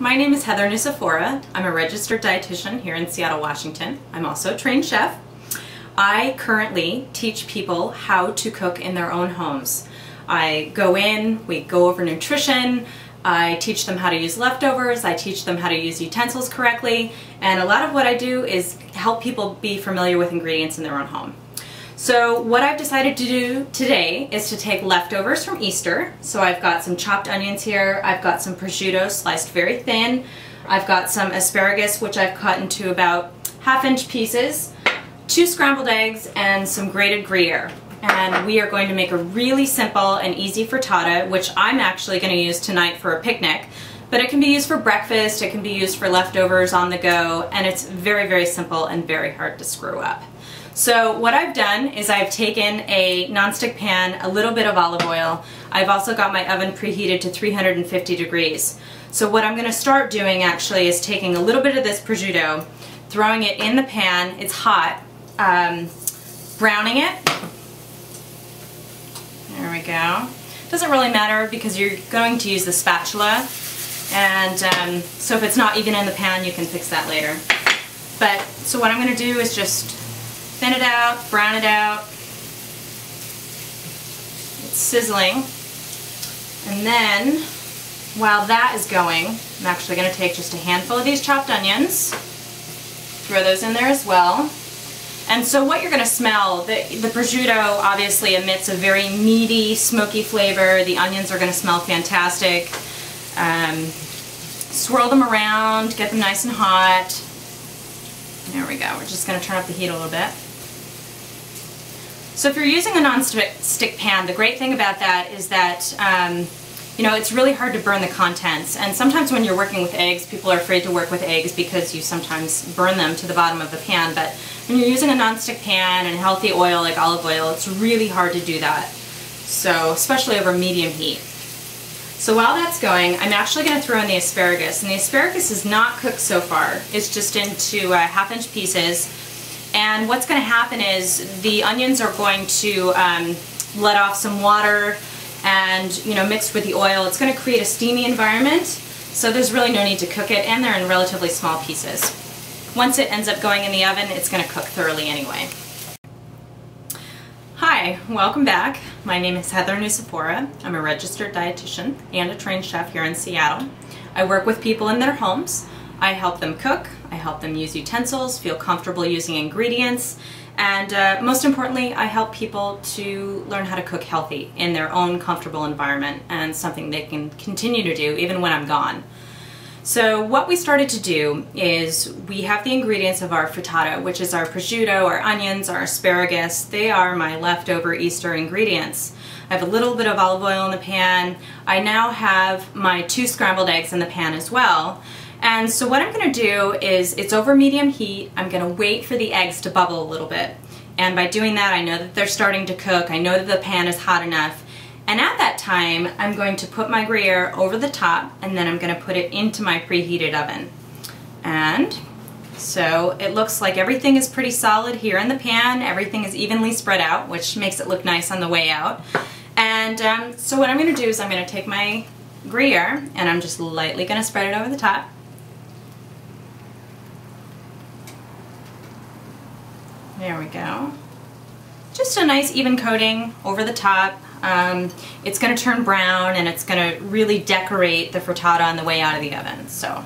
My name is Heather Nucifora. I'm a registered dietitian here in Seattle, Washington. I'm also a trained chef. I currently teach people how to cook in their own homes. I go in, we go over nutrition, I teach them how to use leftovers, I teach them how to use utensils correctly, and a lot of what I do is help people be familiar with ingredients in their own home. So what I've decided to do today is to take leftovers from Easter. So I've got some chopped onions here, I've got some prosciutto sliced very thin, I've got some asparagus which I've cut into about ½ inch pieces, 2 scrambled eggs, and some grated Gruyere. And we are going to make a really simple and easy frittata, which I'm actually going to use tonight for a picnic. But it can be used for breakfast, it can be used for leftovers on the go, and it's very, very simple and very hard to screw up. So what I've done is I've taken a nonstick pan, a little bit of olive oil. I've also got my oven preheated to 350 degrees. So what I'm going to start doing actually is taking a little bit of this prosciutto, throwing it in the pan, it's hot, browning it. There we go. Doesn't really matter because you're going to use the spatula, and so if it's not even in the pan you can fix that later. But so what I'm going to do is just thin it out, brown it out. It's sizzling. And then, while that is going, I'm actually going to take just a handful of these chopped onions, throw those in there as well. And so what you're going to smell, the prosciutto obviously emits a very meaty, smoky flavor. The onions are going to smell fantastic. Swirl them around, get them nice and hot. There we go. We're just going to turn up the heat a little bit. So if you're using a non-stick pan, the great thing about that is that you know, it's really hard to burn the contents. And sometimes when you're working with eggs, people are afraid to work with eggs because you sometimes burn them to the bottom of the pan. But when you're using a non-stick pan and healthy oil like olive oil, it's really hard to do that. So, especially over medium heat. So while that's going, I'm actually going to throw in the asparagus. And the asparagus is not cooked so far. It's just into ½ inch pieces. And what's going to happen is the onions are going to let off some water, and mixed with the oil, it's going to create a steamy environment. So there's really no need to cook it, and they're in relatively small pieces. Once it ends up going in the oven, it's going to cook thoroughly anyway. Hi, welcome back. My name is Heather Nucifora. I'm a registered dietitian and a trained chef here in Seattle. I work with people in their homes. I help them cook, I help them use utensils, feel comfortable using ingredients, and most importantly, I help people to learn how to cook healthy in their own comfortable environment, and something they can continue to do even when I'm gone. So what we started to do is we have the ingredients of our frittata, which is our prosciutto, our onions, our asparagus. They are my leftover Easter ingredients. I have a little bit of olive oil in the pan. I now have my 2 scrambled eggs in the pan as well. And so what I'm going to do is, it's over medium heat, I'm going to wait for the eggs to bubble a little bit. And by doing that, I know that they're starting to cook, I know that the pan is hot enough. And at that time, I'm going to put my Gruyere over the top, and then I'm going to put it into my preheated oven. And so it looks like everything is pretty solid here in the pan, everything is evenly spread out, which makes it look nice on the way out. And so what I'm going to do is I'm going to take my Gruyere, and I'm just lightly going to spread it over the top. There we go. Just a nice even coating over the top. It's going to turn brown, and it's going to really decorate the frittata on the way out of the oven. So